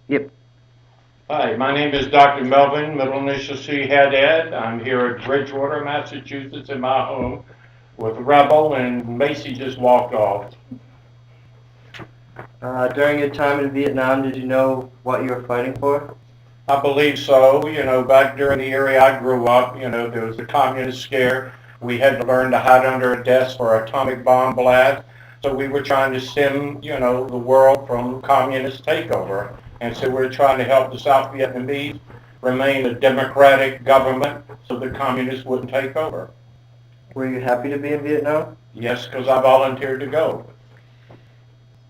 Yep. Hi, my name is Dr. Melvin, middle initial C Haddad. I'm here at Bridgewater, Massachusetts, in my home with Rebel, and Macy just walked off. During your time in Vietnam, did you know what you were fighting for? I believe so. Back during the area I grew up, there was the communist scare. We had to learn to hide under a desk for atomic bomb blast. So we were trying to stem, the world from communist takeover. And so we're trying to help the South Vietnamese remain a democratic government so the communists wouldn't take over. Were you happy to be in Vietnam? Yes, because I volunteered to go.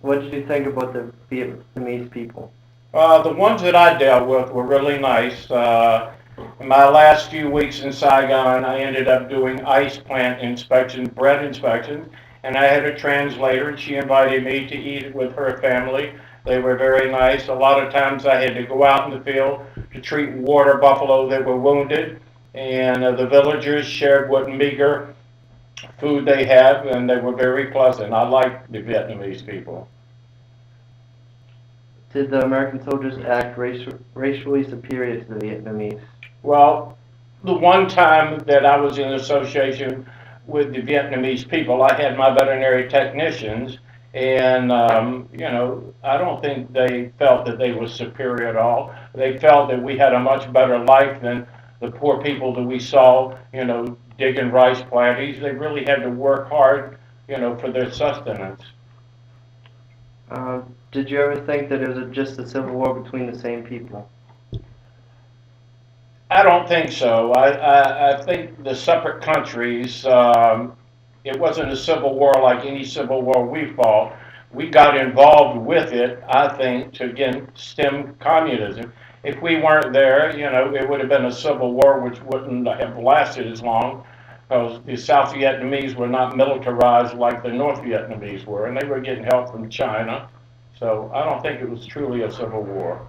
What did you think about the Vietnamese people? The ones that I dealt with were really nice. In my last few weeks in Saigon, I ended up doing ice plant inspections, bread inspections, and I had a translator, and she invited me to eat with her family. They were very nice. A lot of times I had to go out in the field to treat water buffalo that were wounded, and the villagers shared what meager food they had, and they were very pleasant. I liked the Vietnamese people. Did the American soldiers act racially superior to the Vietnamese? Well, the one time that I was in association with the Vietnamese people, I had my veterinary technicians, and I don't think they felt that they were superior at all. They felt that we had a much better life than the poor people that we saw, digging rice paddies. They really had to work hard, for their sustenance. Did you ever think that it was just a civil war between the same people? I don't think so. I think the separate countries, it wasn't a civil war like any civil war we fought. We got involved with it, I think, to again stem communism. If we weren't there, it would have been a civil war which wouldn't have lasted as long because the South Vietnamese were not militarized like the North Vietnamese were, and they were getting help from China. So I don't think it was truly a civil war.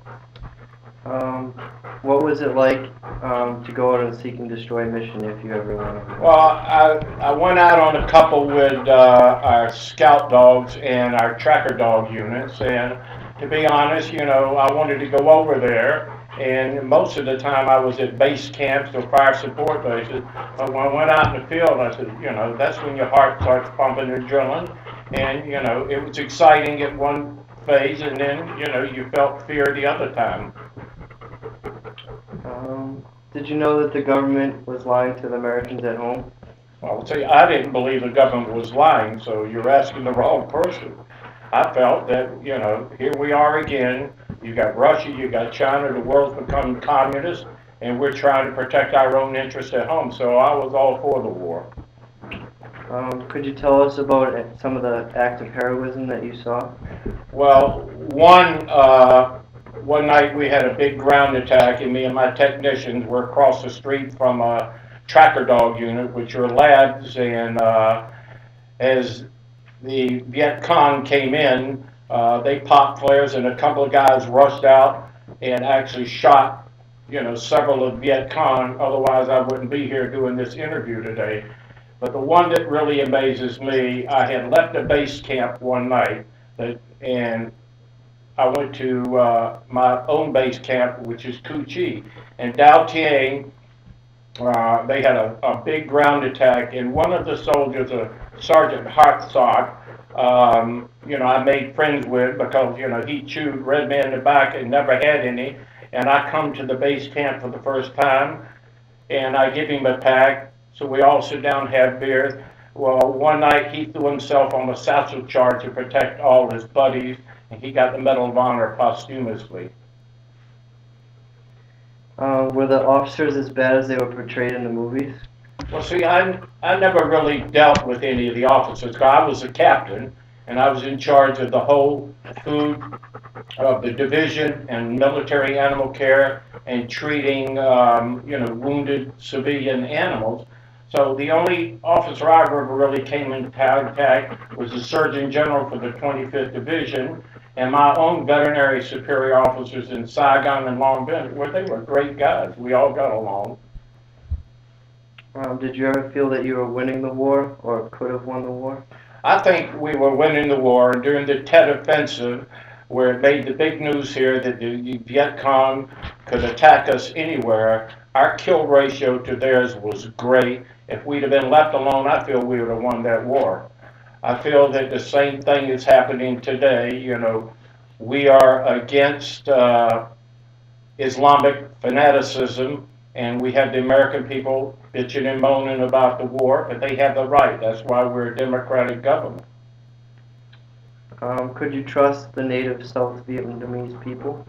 Um, what was it like to go out on a seek and destroy mission if you ever went on Well, one? I went out on a couple with our scout dogs and our tracker dog units, and to be honest, I wanted to go over there, and most of the time I was at base camps or fire support bases. But when I went out in the field, I said, that's when your heart starts pumping adrenaline, and it was exciting at one phase, and then you felt fear the other time. Did you know that the government was lying to the Americans at home? Well, see, I didn't believe the government was lying, so you're asking the wrong person. I felt that, here we are again. You got Russia, you got China, the world's become communist, and we're trying to protect our own interests at home. So I was all for the war. Could you tell us about some of the acts of heroism that you saw? Well, one night we had a big ground attack, and me and my technicians were across the street from a tracker dog unit, which are labs, and as the Viet Cong came in, they popped flares, and a couple of guys rushed out and actually shot, several of Viet Cong. Otherwise, I wouldn't be here doing this interview today. But the one that really amazes me, I had left a base camp one night, and I went to my own base camp, which is Cu Chi, and Dao Tiang. They had a big ground attack, and one of the soldiers, a Sergeant Hartsock, I made friends with because, he chewed red man in the back and never had any. And I come to the base camp for the first time, and I give him a pack, so we all sit down and have beers. Well, one night he threw himself on a satchel charge to protect all his buddies, and he got the Medal of Honor posthumously. Were the officers as bad as they were portrayed in the movies? Well, see, I never really dealt with any of the officers. I was a captain, and I was in charge of the whole food of the division and military animal care and treating, wounded civilian animals. So the only officer I ever really came into contact was the Surgeon General for the 25th Division, and my own veterinary superior officers in Saigon and Long Beach, where they were great guys. We all got along. Did you ever feel that you were winning the war or could have won the war? I think we were winning the war. During the Tet Offensive, where it made the big news here that the Viet Cong could attack us anywhere. Our kill ratio to theirs was great. If we'd have been left alone, I feel we would have won that war. I feel that the same thing is happening today. You know, we are against Islamic fanaticism, and we have the American people bitching and moaning about the war, but they have the right. That's why we're a democratic government. Could you trust the native South Vietnamese people?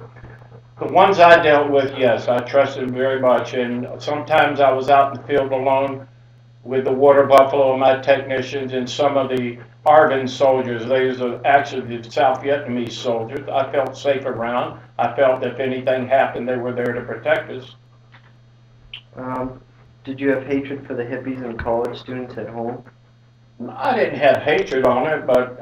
The ones I dealt with, yes, I trusted very much, and sometimes I was out in the field alone with the water buffalo and my technicians and some of the ARVN soldiers. They were actually the South Vietnamese soldiers. I felt safe around. I felt if anything happened, they were there to protect us. Did you have hatred for the hippies and college students at home? I didn't have hatred on it, but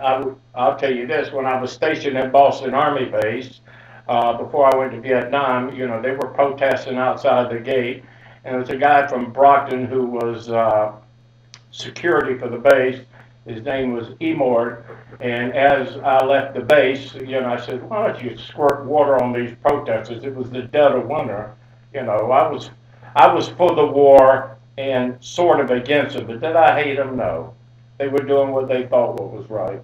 I'll tell you this: when I was stationed at Boston Army Base, before I went to Vietnam, you know, they were protesting outside the gate, and there was a guy from Brockton who was security for the base. His name was Emord, and as I left the base, you know, I said, "Why don't you squirt water on these protesters?" It was the dead of winter. You know, I was for the war and sort of against it, but did I hate them? No. They were doing what they thought what was right.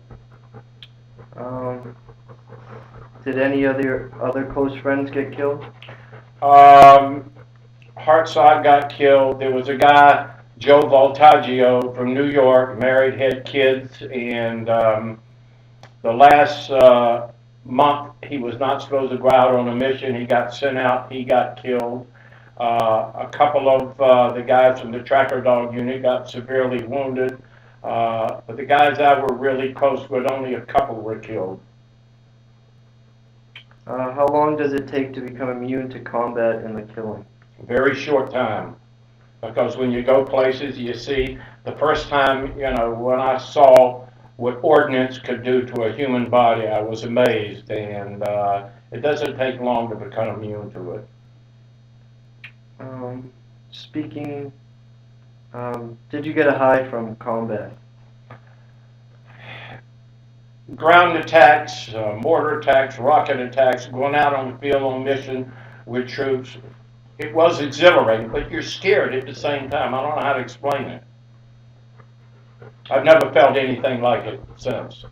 Um, did any other close friends get killed? Um, Hartside got killed. There was a guy, Joe Voltaggio from New York, married, had kids, and the last month he was not supposed to go out on a mission. He got sent out. He got killed. A couple of the guys from the tracker dog unit got severely wounded. But the guys I were really close with, only a couple were killed. How long does it take to become immune to combat and the killing? Very short time. Because when you go places, you see, the first time, you know, when I saw what ordnance could do to a human body, I was amazed. And it doesn't take long to become immune to it. Speaking, did you get a high from combat? Ground attacks, mortar attacks, rocket attacks, going out on the field on mission with troops. It was exhilarating, but you're scared at the same time. I don't know how to explain it. I've never felt anything like it since.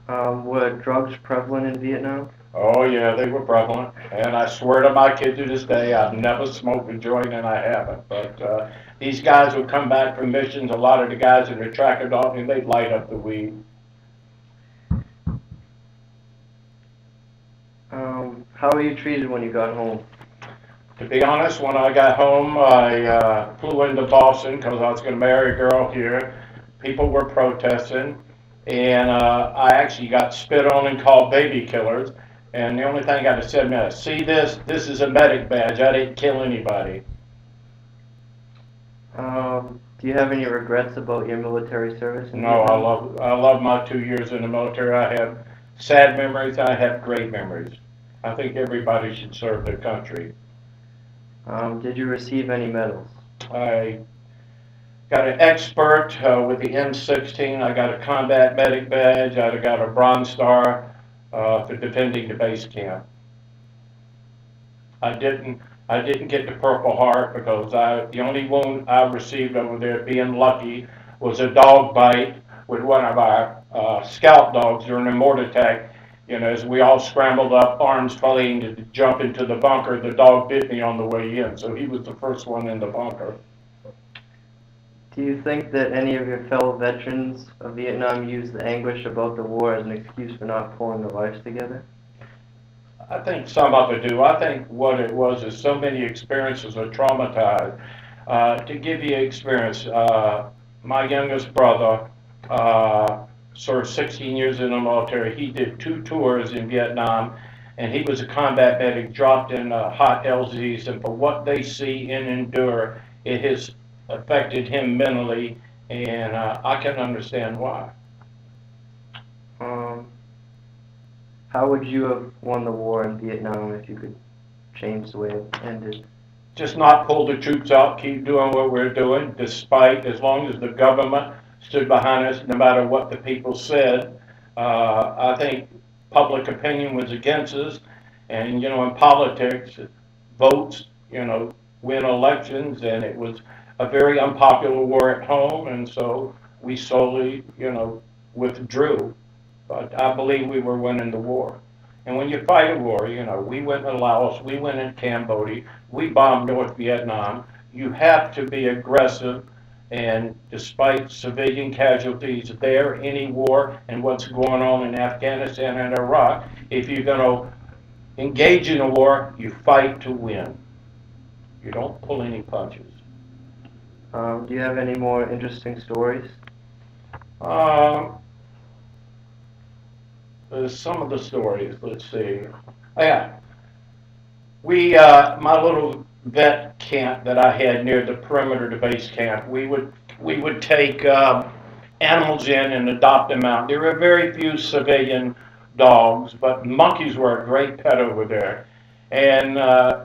Were drugs prevalent in Vietnam? Oh yeah, they were prevalent, and I swear to my kid to this day, I've never smoked a joint, and I haven't. But these guys would come back from missions. A lot of the guys in the tracker dog, and they'd light up the weed. How were you treated when you got home? To be honest, when I got home, I flew into Boston because I was going to marry a girl here. People were protesting, and I actually got spit on and called baby killers. And the only thing I said, man, see this? This is a medic badge. I didn't kill anybody. Do you have any regrets about your military service? No, I love my 2 years in the military. I have sad memories. I have great memories. I think everybody should serve their country. Did you receive any medals? I got an expert with the M16. I got a combat medic badge. I got a Bronze Star for defending the base camp. I didn't get the Purple Heart because the only wound I received over there, being lucky, was a dog bite with one of our scout dogs during a mortar attack. You know, as we all scrambled up, arms flailing to jump into the bunker, the dog bit me on the way in, so he was the first one in the bunker. Do you think that any of your fellow veterans of Vietnam used the anguish about the war as an excuse for not pulling their lives together? I think some of it do. I think what it was is so many experiences are traumatized. To give you experience, my youngest brother served 16 years in the military. He did 2 tours in Vietnam, and he was a combat medic, dropped in hot LZs, and for what they see and endure, it has affected him mentally, and I can understand why. How would you have won the war in Vietnam if you could change the way it ended? Just not pull the troops out, keep doing what we're doing, despite, as long as the government stood behind us, no matter what the people said. I think public opinion was against us. And, you know, in politics, votes, you know, win elections, and it was a very unpopular war at home, and so we slowly, you know, withdrew. But I believe we were winning the war. And when you fight a war, you know, we went in Laos, we went in Cambodia, we bombed North Vietnam. You have to be aggressive, and despite civilian casualties there, any war, and what's going on in Afghanistan and Iraq, if you're going to engage in a war, you fight to win. You don't pull any punches. Do you have any more interesting stories? Um, some of the stories, let's see. Oh, yeah, my little vet camp that I had near the perimeter to base camp, we would take animals in and adopt them out. There were very few civilian dogs, but monkeys were a great pet over there. And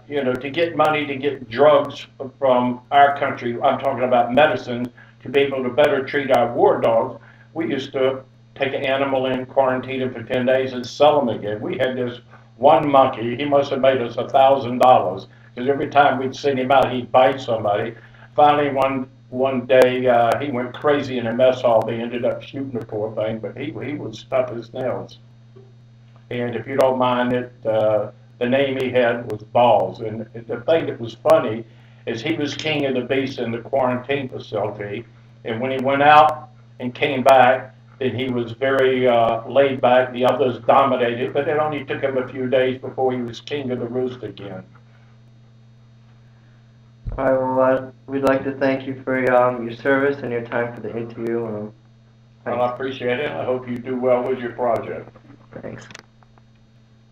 you know, to get money to get drugs from our country, I'm talking about medicine, to be able to better treat our war dogs, we used to take an animal in, quarantine him for 10 days, and sell him again. We had this one monkey, he must have made us $1,000 because every time we'd send him out, he'd bite somebody. Finally, one day he went crazy in a mess hall. They ended up shooting the poor thing, but he would stuff his nails. And if you don't mind it, the name he had was Balls. And the thing that was funny is he was king of the beasts in the quarantine facility. And when he went out and came back, then he was very laid back. The others dominated, but it only took him a few days before he was king of the roost again. All right, well, we'd like to thank you for your service and your time for the interview. Well, I appreciate it. I hope you do well with your project. Thanks.